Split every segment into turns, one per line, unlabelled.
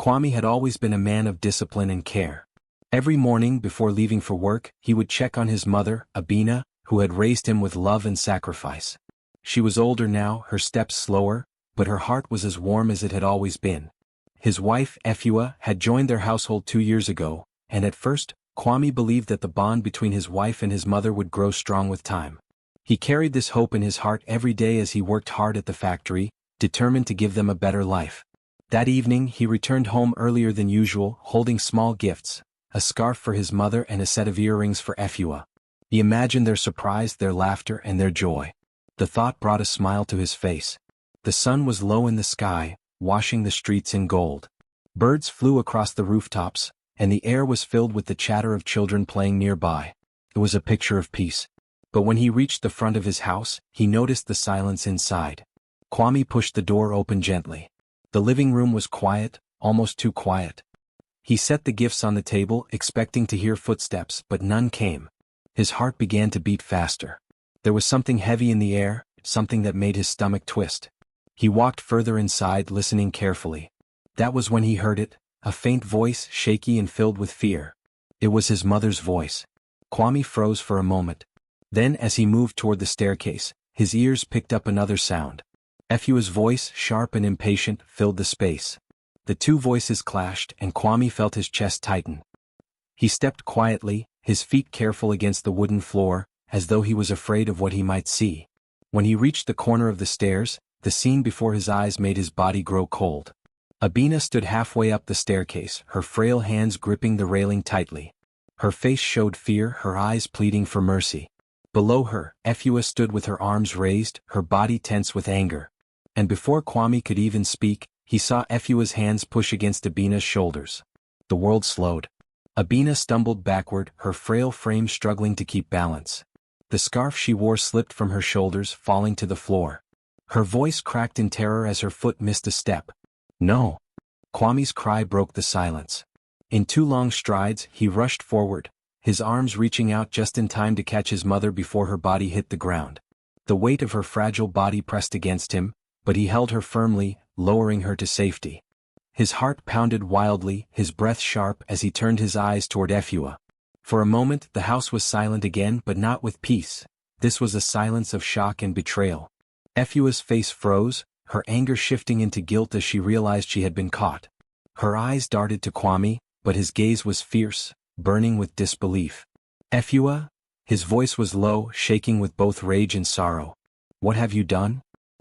Kwame had always been a man of discipline and care. Every morning before leaving for work, he would check on his mother, Abina, who had raised him with love and sacrifice. She was older now, her steps slower, but her heart was as warm as it had always been. His wife, Efua, had joined their household 2 years ago, and at first, Kwame believed that the bond between his wife and his mother would grow strong with time. He carried this hope in his heart every day as he worked hard at the factory, determined to give them a better life. That evening he returned home earlier than usual, holding small gifts, a scarf for his mother and a set of earrings for Efua. He imagined their surprise, their laughter, and their joy. The thought brought a smile to his face. The sun was low in the sky, washing the streets in gold. Birds flew across the rooftops, and the air was filled with the chatter of children playing nearby. It was a picture of peace. But when he reached the front of his house, he noticed the silence inside. Kwame pushed the door open gently. The living room was quiet, almost too quiet. He set the gifts on the table, expecting to hear footsteps, but none came. His heart began to beat faster. There was something heavy in the air, something that made his stomach twist. He walked further inside, listening carefully. That was when he heard it, a faint voice, shaky and filled with fear. It was his mother's voice. Kwame froze for a moment. Then, as he moved toward the staircase, his ears picked up another sound. Efua's voice, sharp and impatient, filled the space. The two voices clashed, and Kwame felt his chest tighten. He stepped quietly, his feet careful against the wooden floor, as though he was afraid of what he might see. When he reached the corner of the stairs, the scene before his eyes made his body grow cold. Abina stood halfway up the staircase, her frail hands gripping the railing tightly. Her face showed fear, her eyes pleading for mercy. Below her, Efua stood with her arms raised, her body tense with anger. And before Kwame could even speak, he saw Efua's hands push against Abina's shoulders. The world slowed. Abina stumbled backward, her frail frame struggling to keep balance. The scarf she wore slipped from her shoulders, falling to the floor. Her voice cracked in terror as her foot missed a step. "No!" Kwame's cry broke the silence. In 2 long strides, he rushed forward, his arms reaching out just in time to catch his mother before her body hit the ground. The weight of her fragile body pressed against him, but he held her firmly, lowering her to safety. His heart pounded wildly, his breath sharp as he turned his eyes toward Efua. For a moment the house was silent again, but not with peace. This was a silence of shock and betrayal. Efua's face froze, her anger shifting into guilt as she realized she had been caught. Her eyes darted to Kwame, but his gaze was fierce, burning with disbelief. "Efua?" His voice was low, shaking with both rage and sorrow. "What have you done?"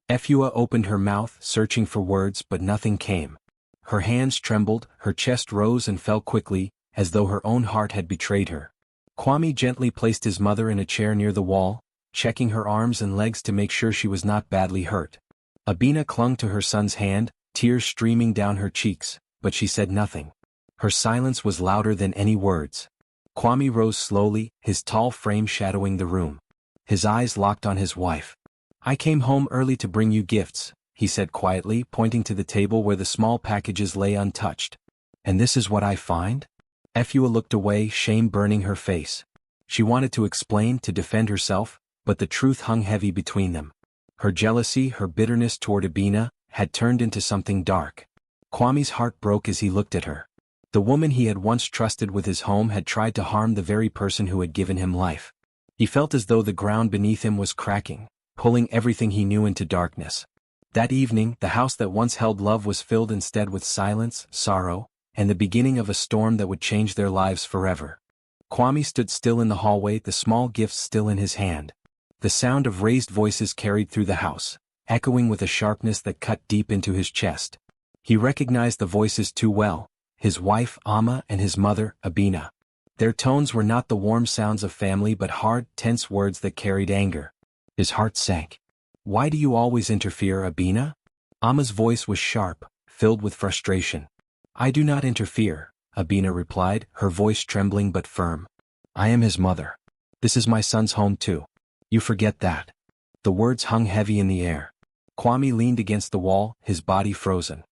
Efua opened her mouth, searching for words, but nothing came. Her hands trembled, her chest rose and fell quickly, as though her own heart had betrayed her. Kwame gently placed his mother in a chair near the wall, checking her arms and legs to make sure she was not badly hurt. Abina clung to her son's hand, tears streaming down her cheeks, but she said nothing. Her silence was louder than any words. Kwame rose slowly, his tall frame shadowing the room. His eyes locked on his wife. "I came home early to bring you gifts," he said quietly, pointing to the table where the small packages lay untouched. "And this is what I find?" Efua looked away, shame burning her face. She wanted to explain, to defend herself, but the truth hung heavy between them. Her jealousy, her bitterness toward Abina, had turned into something dark. Kwame's heart broke as he looked at her. The woman he had once trusted with his home had tried to harm the very person who had given him life. He felt as though the ground beneath him was cracking, pulling everything he knew into darkness. That evening, the house that once held love was filled instead with silence, sorrow, and the beginning of a storm that would change their lives forever. Kwame stood still in the hallway, the small gifts still in his hand. The sound of raised voices carried through the house, echoing with a sharpness that cut deep into his chest. He recognized the voices too well, his wife, Amma, and his mother, Abina. Their tones were not the warm sounds of family but hard, tense words that carried anger. His heart sank. "Why do you always interfere, Abina?" Amma's voice was sharp, filled with frustration. "I do not interfere," Abina replied, her voice trembling but firm. "I am his mother. This is my son's home too. You forget that." The words hung heavy in the air. Kwame leaned against the wall, his body frozen.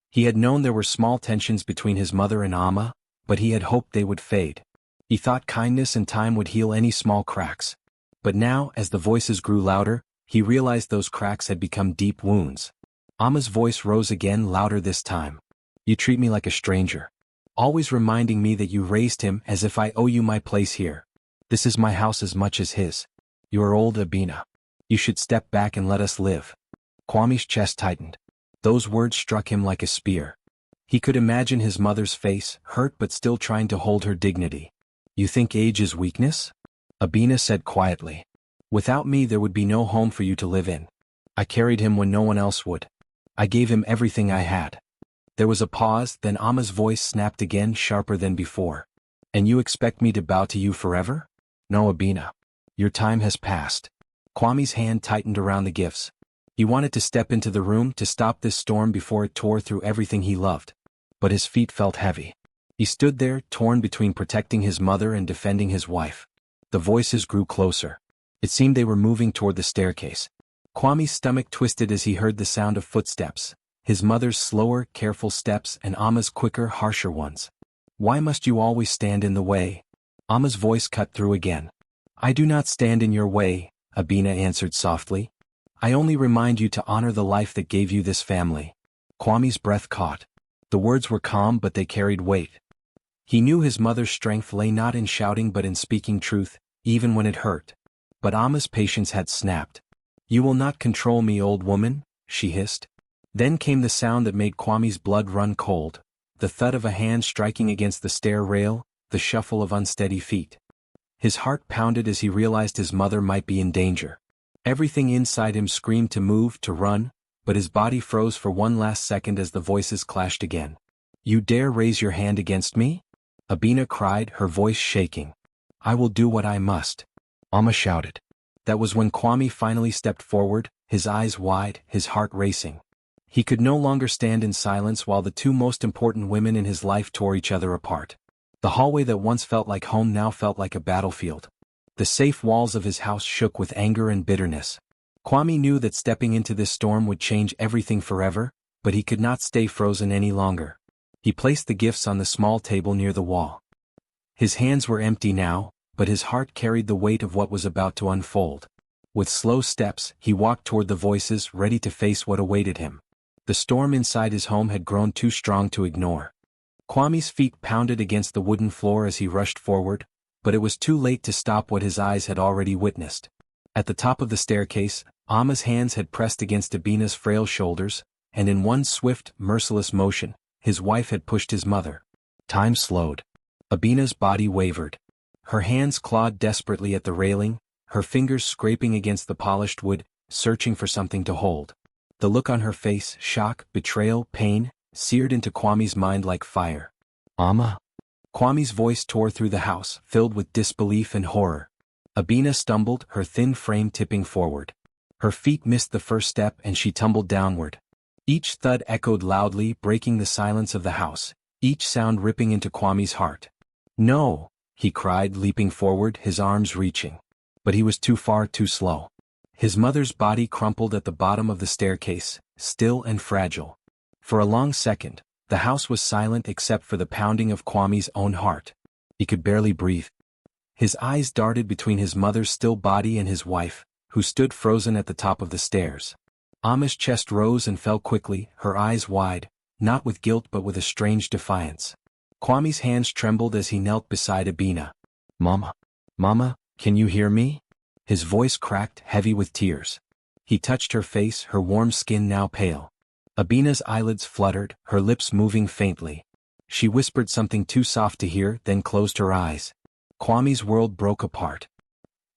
He had known there were small tensions between his mother and Amma, but he had hoped they would fade. He thought kindness and time would heal any small cracks. But now, as the voices grew louder, he realized those cracks had become deep wounds. Amma's voice rose again, louder this time. You treat me like a stranger. Always reminding me that you raised him as if I owe you my place here. This is my house as much as his. You are old, Abina. You should step back and let us live. Kwame's chest tightened. Those words struck him like a spear. He could imagine his mother's face, hurt but still trying to hold her dignity. You think age is weakness? Abina said quietly. Without me there would be no home for you to live in. I carried him when no one else would. I gave him everything I had. There was a pause, then Amma's voice snapped again, sharper than before. And you expect me to bow to you forever? No, Abina. Your time has passed. Kwame's hand tightened around the gifts. He wanted to step into the room to stop this storm before it tore through everything he loved. But his feet felt heavy. He stood there, torn between protecting his mother and defending his wife. The voices grew closer. It seemed they were moving toward the staircase. Kwame's stomach twisted as he heard the sound of footsteps, his mother's slower, careful steps and Amma's quicker, harsher ones. Why must you always stand in the way? Amma's voice cut through again. I do not stand in your way, Abina answered softly. I only remind you to honor the life that gave you this family. Kwame's breath caught. The words were calm but they carried weight. He knew his mother's strength lay not in shouting but in speaking truth, even when it hurt. But Amma's patience had snapped. You will not control me, old woman, she hissed. Then came the sound that made Kwame's blood run cold, the thud of a hand striking against the stair rail, the shuffle of unsteady feet. His heart pounded as he realized his mother might be in danger. Everything inside him screamed to move, to run, but his body froze for one last second as the voices clashed again. You dare raise your hand against me? Abina cried, her voice shaking. I will do what I must. Amma shouted. That was when Kwame finally stepped forward, his eyes wide, his heart racing. He could no longer stand in silence while the two most important women in his life tore each other apart. The hallway that once felt like home now felt like a battlefield. The safe walls of his house shook with anger and bitterness. Kwame knew that stepping into this storm would change everything forever, but he could not stay frozen any longer. He placed the gifts on the small table near the wall. His hands were empty now, but his heart carried the weight of what was about to unfold. With slow steps, he walked toward the voices, ready to face what awaited him. The storm inside his home had grown too strong to ignore. Kwame's feet pounded against the wooden floor as he rushed forward, but it was too late to stop what his eyes had already witnessed. At the top of the staircase, Amma's hands had pressed against Abina's frail shoulders, and in one swift, merciless motion, his wife had pushed his mother. Time slowed. Abina's body wavered. Her hands clawed desperately at the railing, her fingers scraping against the polished wood, searching for something to hold. The look on her face, shock, betrayal, pain, seared into Kwame's mind like fire. Amma? Kwame's voice tore through the house, filled with disbelief and horror. Abina stumbled, her thin frame tipping forward. Her feet missed the first step and she tumbled downward. Each thud echoed loudly, breaking the silence of the house, each sound ripping into Kwame's heart. No, he cried, leaping forward, his arms reaching. But he was too far, too slow. His mother's body crumpled at the bottom of the staircase, still and fragile. For a long second, the house was silent except for the pounding of Kwame's own heart. He could barely breathe. His eyes darted between his mother's still body and his wife, who stood frozen at the top of the stairs. Amma's chest rose and fell quickly, her eyes wide, not with guilt but with a strange defiance. Kwame's hands trembled as he knelt beside Abina. Mama? Mama, can you hear me? His voice cracked, heavy with tears. He touched her face, her warm skin now pale. Abina's eyelids fluttered, her lips moving faintly. She whispered something too soft to hear, then closed her eyes. Kwame's world broke apart.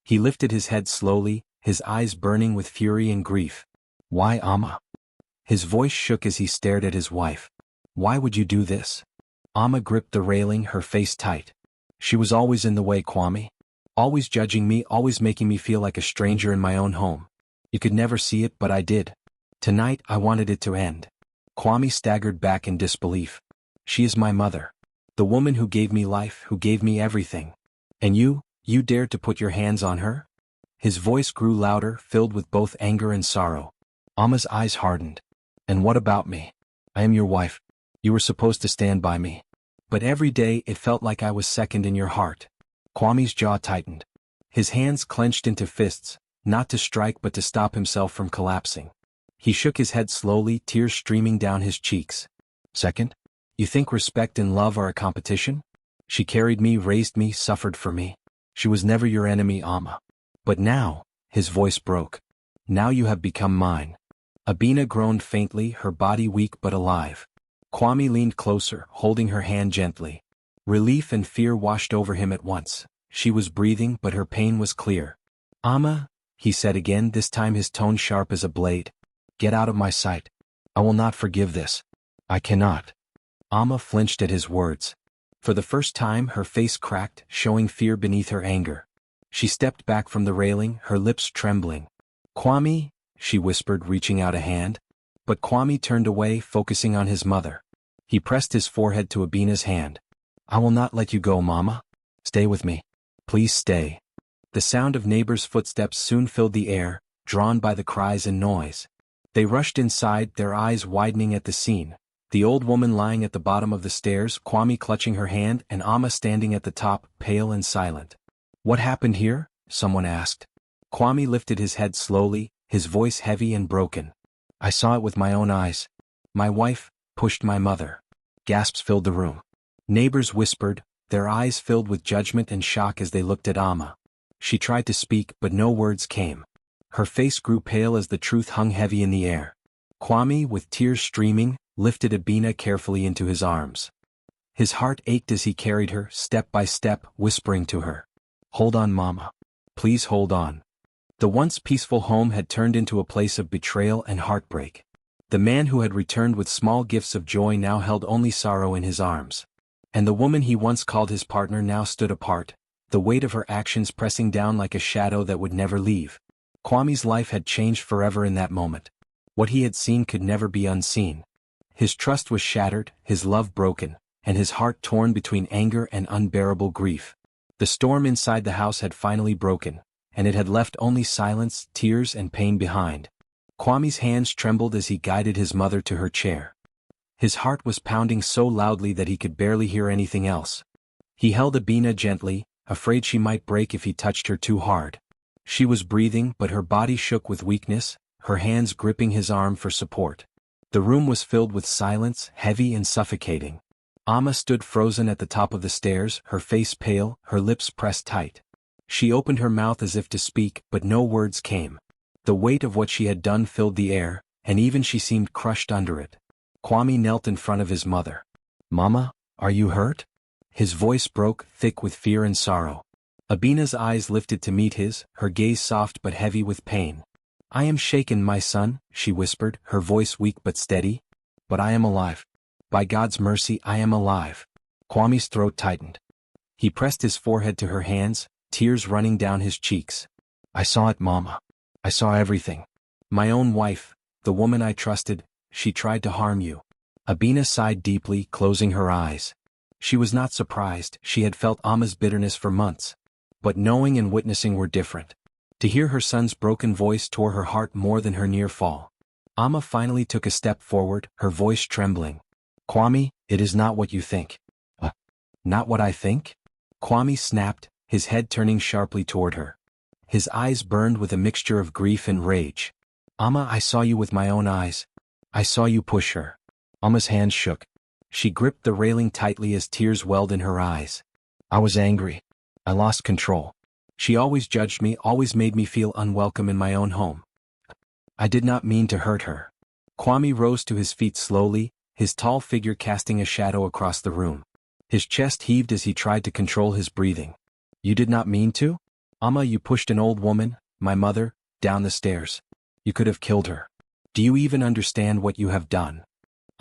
He lifted his head slowly, his eyes burning with fury and grief. Why, Amma? His voice shook as he stared at his wife. Why would you do this? Amma gripped the railing, her face tight. She was always in the way, Kwame. Always judging me, always making me feel like a stranger in my own home. You could never see it, but I did. Tonight, I wanted it to end. Kwame staggered back in disbelief. She is my mother. The woman who gave me life, who gave me everything. And you dared to put your hands on her? His voice grew louder, filled with both anger and sorrow. Amma's eyes hardened. And what about me? I am your wife. You were supposed to stand by me. But every day it felt like I was second in your heart. Kwame's jaw tightened. His hands clenched into fists, not to strike but to stop himself from collapsing. He shook his head slowly, tears streaming down his cheeks. Second? You think respect and love are a competition? She carried me, raised me, suffered for me. She was never your enemy, Amma. But now, his voice broke. Now you have become mine. Abina groaned faintly, her body weak but alive. Kwame leaned closer, holding her hand gently. Relief and fear washed over him at once. She was breathing, but her pain was clear. Amma, he said again, this time his tone sharp as a blade. Get out of my sight. I will not forgive this. I cannot. Amma flinched at his words. For the first time, her face cracked, showing fear beneath her anger. She stepped back from the railing, her lips trembling. Kwame, she whispered, reaching out a hand. But Kwame turned away, focusing on his mother. He pressed his forehead to Abina's hand. I will not let you go, Mama. Stay with me. Please stay. The sound of neighbors' footsteps soon filled the air, drawn by the cries and noise. They rushed inside, their eyes widening at the scene. The old woman lying at the bottom of the stairs, Kwame clutching her hand, and Amma standing at the top, pale and silent. What happened here? Someone asked. Kwame lifted his head slowly, his voice heavy and broken. I saw it with my own eyes. My wife pushed my mother. Gasps filled the room. Neighbors whispered, their eyes filled with judgment and shock as they looked at Amma. She tried to speak, but no words came. Her face grew pale as the truth hung heavy in the air. Kwame, with tears streaming, lifted Abina carefully into his arms. His heart ached as he carried her, step by step, whispering to her. Hold on, Mama. Please hold on. The once peaceful home had turned into a place of betrayal and heartbreak. The man who had returned with small gifts of joy now held only sorrow in his arms. And the woman he once called his partner now stood apart, the weight of her actions pressing down like a shadow that would never leave. Kwame's life had changed forever in that moment. What he had seen could never be unseen. His trust was shattered, his love broken, and his heart torn between anger and unbearable grief. The storm inside the house had finally broken, and it had left only silence, tears, and pain behind. Kwame's hands trembled as he guided his mother to her chair. His heart was pounding so loudly that he could barely hear anything else. He held Abina gently, afraid she might break if he touched her too hard. She was breathing, but her body shook with weakness, her hands gripping his arm for support. The room was filled with silence, heavy and suffocating. Amma stood frozen at the top of the stairs, her face pale, her lips pressed tight. She opened her mouth as if to speak, but no words came. The weight of what she had done filled the air, and even she seemed crushed under it. Kwame knelt in front of his mother. Mama, are you hurt? His voice broke, thick with fear and sorrow. Abina's eyes lifted to meet his, her gaze soft but heavy with pain. I am shaken, my son, she whispered, her voice weak but steady. But I am alive. By God's mercy, I am alive. Kwame's throat tightened. He pressed his forehead to her hands, tears running down his cheeks. I saw it, Mama. I saw everything. My own wife, the woman I trusted, she tried to harm you. Abina sighed deeply, closing her eyes. She was not surprised, she had felt Amma's bitterness for months. But knowing and witnessing were different. To hear her son's broken voice tore her heart more than her near fall. Amma finally took a step forward, her voice trembling. Kwame, it is not what you think. Not what I think? Kwame snapped, his head turning sharply toward her. His eyes burned with a mixture of grief and rage. Amma, I saw you with my own eyes. I saw you push her. Amma's hands shook. She gripped the railing tightly as tears welled in her eyes. I was angry. I lost control. She always judged me, always made me feel unwelcome in my own home. I did not mean to hurt her. Kwame rose to his feet slowly, his tall figure casting a shadow across the room. His chest heaved as he tried to control his breathing. You did not mean to? Amma, you pushed an old woman, my mother, down the stairs. You could have killed her. Do you even understand what you have done?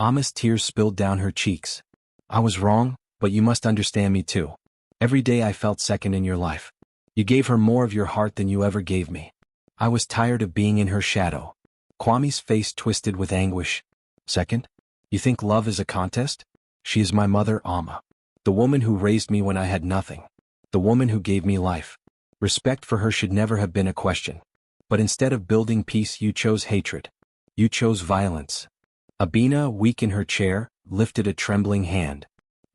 Amma's tears spilled down her cheeks. I was wrong, but you must understand me too. Every day I felt second in your life. You gave her more of your heart than you ever gave me. I was tired of being in her shadow. Kwame's face twisted with anguish. Second? You think love is a contest? She is my mother, Amma. The woman who raised me when I had nothing. The woman who gave me life. Respect for her should never have been a question. But instead of building peace, you chose hatred. You chose violence. Abina, weak in her chair, lifted a trembling hand.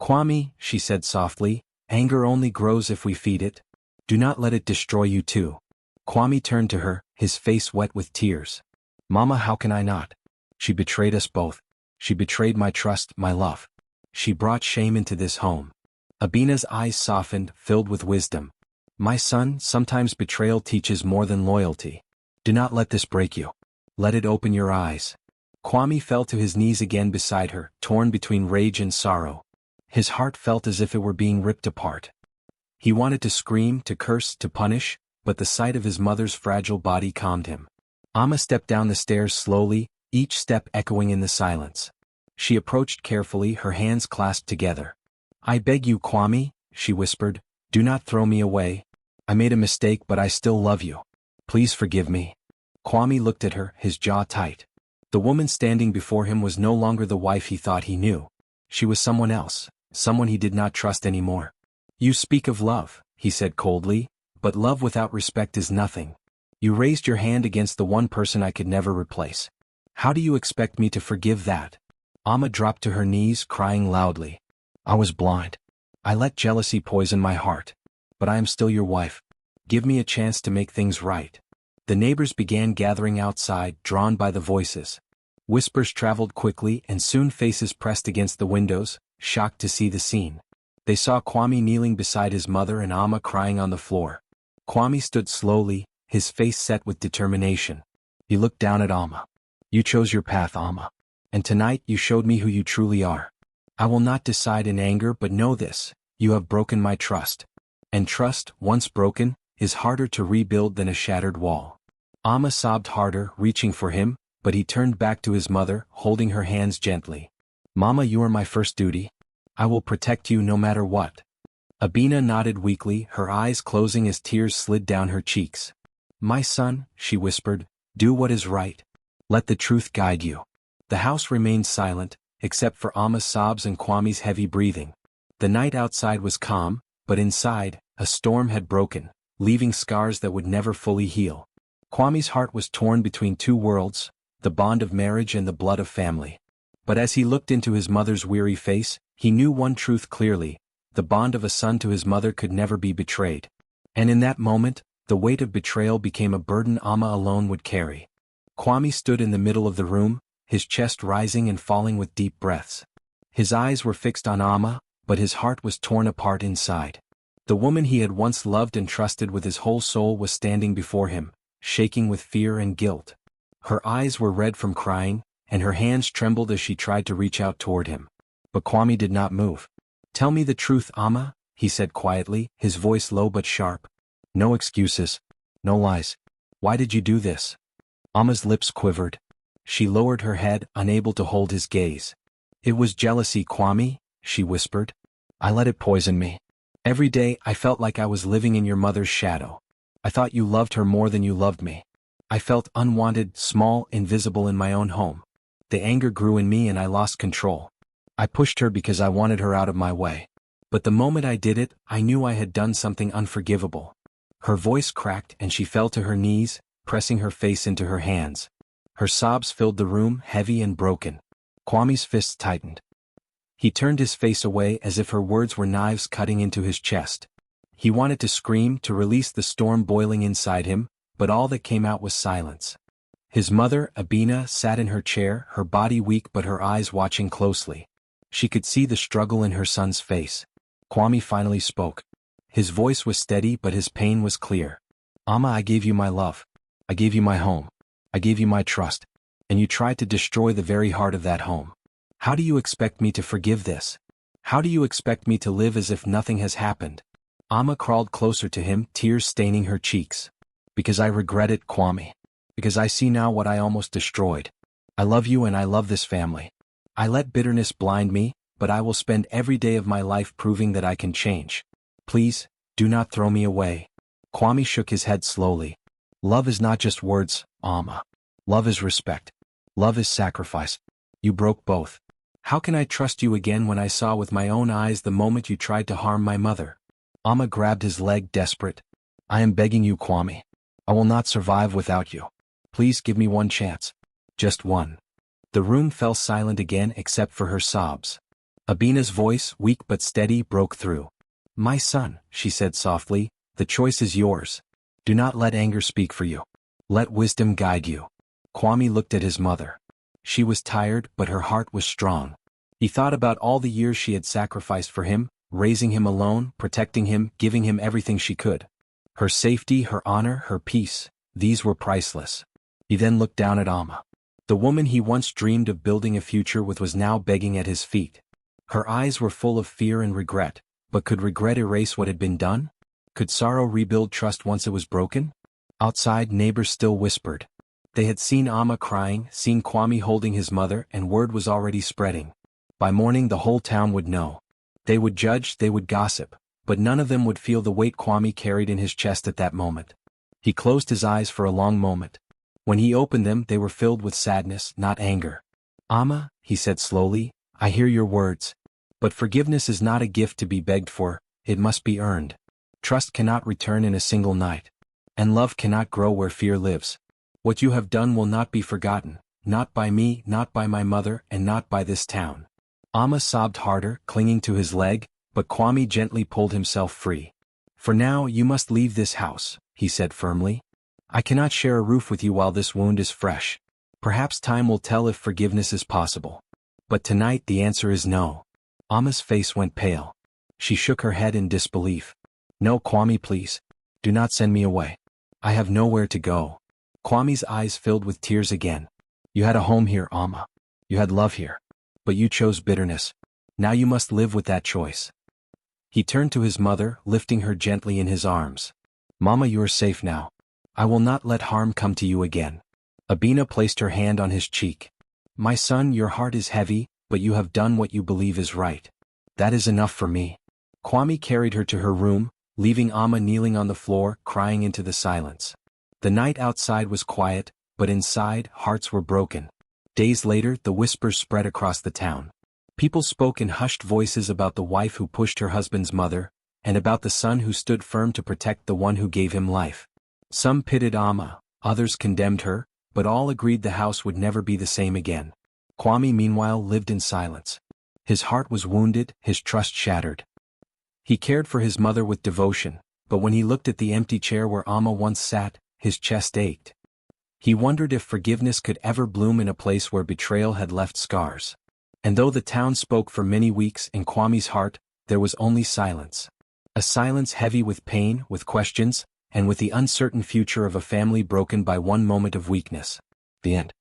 Kwame, she said softly, anger only grows if we feed it. Do not let it destroy you too. Kwame turned to her, his face wet with tears. Mama, how can I not? She betrayed us both. She betrayed my trust, my love. She brought shame into this home. Abina's eyes softened, filled with wisdom. My son, sometimes betrayal teaches more than loyalty. Do not let this break you. Let it open your eyes. Kwame fell to his knees again beside her, torn between rage and sorrow. His heart felt as if it were being ripped apart. He wanted to scream, to curse, to punish, but the sight of his mother's fragile body calmed him. Amma stepped down the stairs slowly, each step echoing in the silence. She approached carefully, her hands clasped together. I beg you, Kwame, she whispered, do not throw me away. I made a mistake, but I still love you. Please forgive me. Kwame looked at her, his jaw tight. The woman standing before him was no longer the wife he thought he knew. She was someone else, someone he did not trust anymore. You speak of love, he said coldly, but love without respect is nothing. You raised your hand against the one person I could never replace. How do you expect me to forgive that? Amma dropped to her knees, crying loudly. I was blind. I let jealousy poison my heart. But I am still your wife. Give me a chance to make things right. The neighbors began gathering outside, drawn by the voices. Whispers traveled quickly, and soon faces pressed against the windows, shocked to see the scene. They saw Kwame kneeling beside his mother and Amma crying on the floor. Kwame stood slowly, his face set with determination. He looked down at Amma. You chose your path, Amma. And tonight you showed me who you truly are. I will not decide in anger, but know this, you have broken my trust. And trust, once broken, is harder to rebuild than a shattered wall. Amma sobbed harder, reaching for him, but he turned back to his mother, holding her hands gently. Mama, you are my first duty. I will protect you no matter what. Abina nodded weakly, her eyes closing as tears slid down her cheeks. My son, she whispered, do what is right. Let the truth guide you. The house remained silent, except for Amma's sobs and Kwame's heavy breathing. The night outside was calm, but inside, a storm had broken, leaving scars that would never fully heal. Kwame's heart was torn between two worlds, the bond of marriage and the blood of family. But as he looked into his mother's weary face, he knew one truth clearly, the bond of a son to his mother could never be betrayed. And in that moment, the weight of betrayal became a burden Amma alone would carry. Kwame stood in the middle of the room, his chest rising and falling with deep breaths. His eyes were fixed on Amma, but his heart was torn apart inside. The woman he had once loved and trusted with his whole soul was standing before him, shaking with fear and guilt. Her eyes were red from crying, and her hands trembled as she tried to reach out toward him. But Kwame did not move. Tell me the truth, Amma, he said quietly, his voice low but sharp. No excuses. No lies. Why did you do this? Amma's lips quivered. She lowered her head, unable to hold his gaze. It was jealousy, Kwame, she whispered. I let it poison me. Every day I felt like I was living in your mother's shadow. I thought you loved her more than you loved me. I felt unwanted, small, invisible in my own home. The anger grew in me and I lost control. I pushed her because I wanted her out of my way. But the moment I did it, I knew I had done something unforgivable. Her voice cracked and she fell to her knees, pressing her face into her hands. Her sobs filled the room, heavy and broken. Kwame's fists tightened. He turned his face away as if her words were knives cutting into his chest. He wanted to scream, to release the storm boiling inside him, but all that came out was silence. His mother, Abina, sat in her chair, her body weak but her eyes watching closely. She could see the struggle in her son's face. Kwame finally spoke. His voice was steady but his pain was clear. Amma, I gave you my love. I gave you my home. I gave you my trust. And you tried to destroy the very heart of that home. How do you expect me to forgive this? How do you expect me to live as if nothing has happened? Amma crawled closer to him, tears staining her cheeks. Because I regret it, Kwame. Because I see now what I almost destroyed. I love you and I love this family. I let bitterness blind me, but I will spend every day of my life proving that I can change. Please, do not throw me away. Kwame shook his head slowly. Love is not just words, Amma. Love is respect. Love is sacrifice. You broke both. How can I trust you again when I saw with my own eyes the moment you tried to harm my mother? Amma grabbed his leg, desperate. I am begging you, Kwame. I will not survive without you. Please give me one chance. Just one. The room fell silent again except for her sobs. Abina's voice, weak but steady, broke through. My son, she said softly, the choice is yours. Do not let anger speak for you. Let wisdom guide you. Kwame looked at his mother. She was tired, but her heart was strong. He thought about all the years she had sacrificed for him, raising him alone, protecting him, giving him everything she could. Her safety, her honor, her peace, these were priceless. He then looked down at Amma. The woman he once dreamed of building a future with was now begging at his feet. Her eyes were full of fear and regret, but could regret erase what had been done? Could sorrow rebuild trust once it was broken? Outside, neighbors still whispered. They had seen Amma crying, seen Kwame holding his mother, and word was already spreading. By morning the whole town would know. They would judge, they would gossip, but none of them would feel the weight Kwame carried in his chest at that moment. He closed his eyes for a long moment. When he opened them, they were filled with sadness, not anger. Amma, he said slowly, I hear your words. But forgiveness is not a gift to be begged for, it must be earned. Trust cannot return in a single night. And love cannot grow where fear lives. What you have done will not be forgotten, not by me, not by my mother, and not by this town. Amma sobbed harder, clinging to his leg, but Kwame gently pulled himself free. For now you must leave this house, he said firmly. I cannot share a roof with you while this wound is fresh. Perhaps time will tell if forgiveness is possible. But tonight the answer is no. Amma's face went pale. She shook her head in disbelief. No, Kwame, please. Do not send me away. I have nowhere to go. Kwame's eyes filled with tears again. You had a home here, Amma. You had love here. But you chose bitterness. Now you must live with that choice. He turned to his mother, lifting her gently in his arms. Mama, you are safe now. I will not let harm come to you again. Abina placed her hand on his cheek. My son, your heart is heavy, but you have done what you believe is right. That is enough for me. Kwame carried her to her room, leaving Amma kneeling on the floor, crying into the silence. The night outside was quiet, but inside, hearts were broken. Days later, the whispers spread across the town. People spoke in hushed voices about the wife who pushed her husband's mother, and about the son who stood firm to protect the one who gave him life. Some pitied Amma, others condemned her, but all agreed the house would never be the same again. Kwame, meanwhile, lived in silence. His heart was wounded, his trust shattered. He cared for his mother with devotion, but when he looked at the empty chair where Amma once sat, his chest ached. He wondered if forgiveness could ever bloom in a place where betrayal had left scars. And though the town spoke for many weeks, in Kwame's heart, there was only silence. A silence heavy with pain, with questions, and with the uncertain future of a family broken by one moment of weakness. The end.